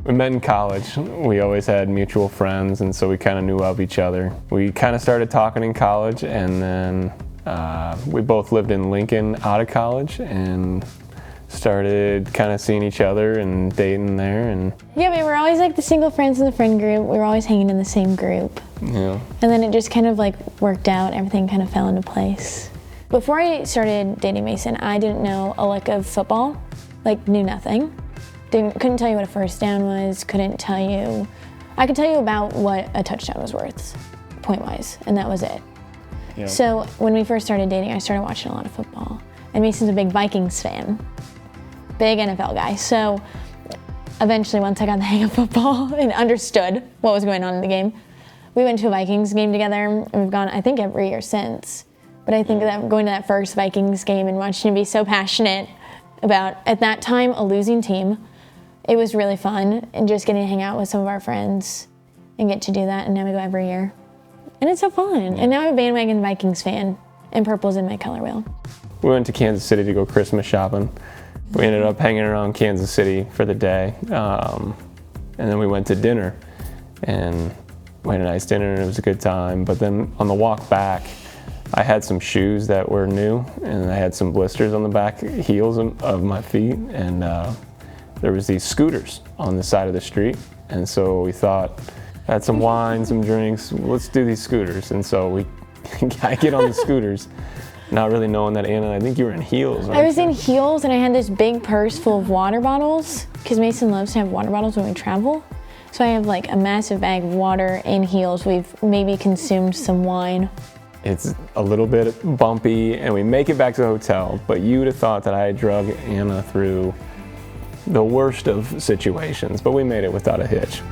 We met in college. We always had mutual friends, and so we kind of knew of each other. We kind of started talking in college, and then we both lived in Lincoln out of college, and started kind of seeing each other and dating there. And yeah, we were always like the single friends in the friend group. We were always hanging in the same group. Yeah. And then it just kind of like worked out. Everything kind of fell into place. Before I started dating Mason, I didn't know a lick of football, like knew nothing. Couldn't tell you what a first down was, I could tell you about what a touchdown was worth, point-wise, and that was it. Yeah. So when we first started dating, I started watching a lot of football. And Mason's a big Vikings fan, big NFL guy. So eventually, once I got the hang of football and understood what was going on in the game, we went to a Vikings game together, and we've gone, I think, every year since. But I think that going to that first Vikings game and watching him be so passionate about, at that time, a losing team, it was really fun, and just getting to hang out with some of our friends and get to do that, and now we go every year. And it's so fun. And now I'm a bandwagon Vikings fan, and purple's in my color wheel. We went to Kansas City to go Christmas shopping. We ended up hanging around Kansas City for the day, and then we went to dinner, and we had a nice dinner, and it was a good time. But then on the walk back, I had some shoes that were new, and I had some blisters on the back heels of my feet, and there was these scooters on the side of the street, and so we thought, had some wine, some drinks, let's do these scooters. And so I get on the scooters, not really knowing that, Anna, I think you were in heels, right? I was in heels, and I had this big purse full of water bottles, because Mason loves to have water bottles when we travel. So I have like a massive bag of water in heels. We've maybe consumed some wine. It's a little bit bumpy, and we make it back to the hotel, but you would have thought that I had drug Anna through the worst of situations, but we made it without a hitch.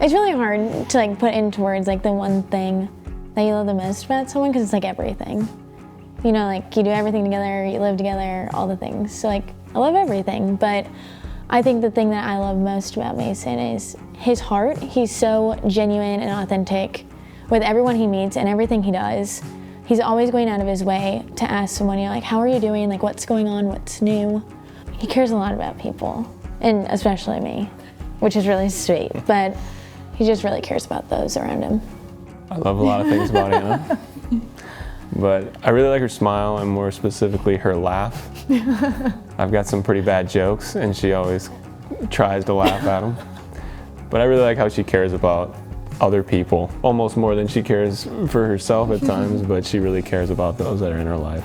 It's really hard to like put into words like the one thing that you love the most about someone, because it's like everything. You know, like you do everything together, you live together, all the things. So like I love everything, but I think the thing that I love most about Mason is his heart. He's so genuine and authentic with everyone he meets and everything he does. He's always going out of his way to ask someone, you know, like, how are you doing? Like, what's going on? What's new? He cares a lot about people, and especially me, which is really sweet, but he just really cares about those around him. I love a lot of things about Anna, but I really like her smile, and more specifically her laugh. I've got some pretty bad jokes, and she always tries to laugh at them. But I really like how she cares about other people, almost more than she cares for herself at times, but she really cares about those that are in her life.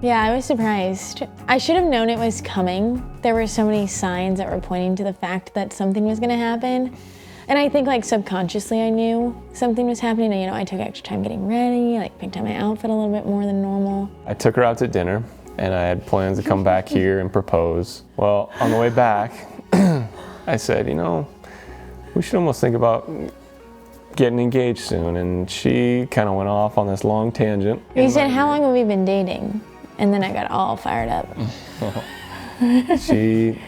Yeah, I was surprised. I should have known it was coming. There were so many signs that were pointing to the fact that something was gonna happen. And I think like subconsciously I knew something was happening. And, you know, I took extra time getting ready, like picked out my outfit a little bit more than normal. I took her out to dinner, and I had plans to come back here and propose. Well, on the way back, I said, you know, we should almost think about getting engaged soon. And she kind of went off on this long tangent. You said, how long have we been dating? And then I got all fired up. She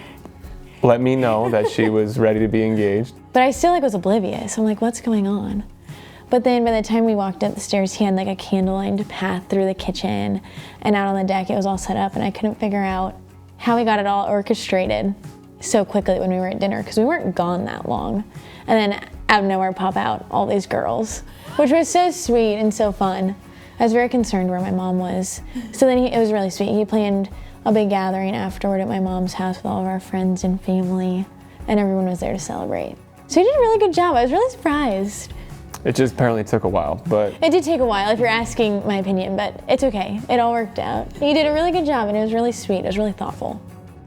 let me know that she was ready to be engaged. But I still like was oblivious. I'm like, what's going on? But then by the time we walked up the stairs, he had like a candle-lined path through the kitchen, and out on the deck it was all set up, and I couldn't figure out how he got it all orchestrated so quickly when we were at dinner, because we weren't gone that long. And then out of nowhere pop out all these girls, which was so sweet and so fun. I was very concerned where my mom was. So then it was really sweet. He planned a big gathering afterward at my mom's house with all of our friends and family, and everyone was there to celebrate. So he did a really good job. I was really surprised. It just apparently took a while, but... It did take a while, if you're asking my opinion, but it's okay. It all worked out. He did a really good job, and it was really sweet. It was really thoughtful.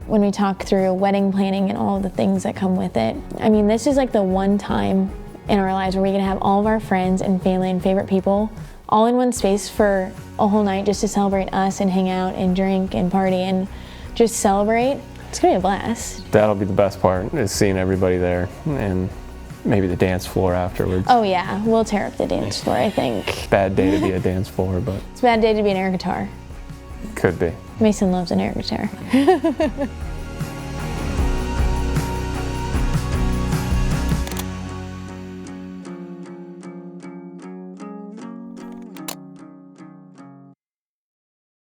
When we talk through wedding planning and all of the things that come with it, I mean, this is like the one time in our lives where we can have all of our friends and family and favorite people all in one space for a whole night just to celebrate us and hang out and drink and party and just celebrate. It's gonna be a blast. That'll be the best part, is seeing everybody there, and maybe the dance floor afterwards. Oh yeah, we'll tear up the dance floor, I think. Bad day to be a dance floor, but... It's a bad day to be an air guitar. Could be. Mason loves an air guitar.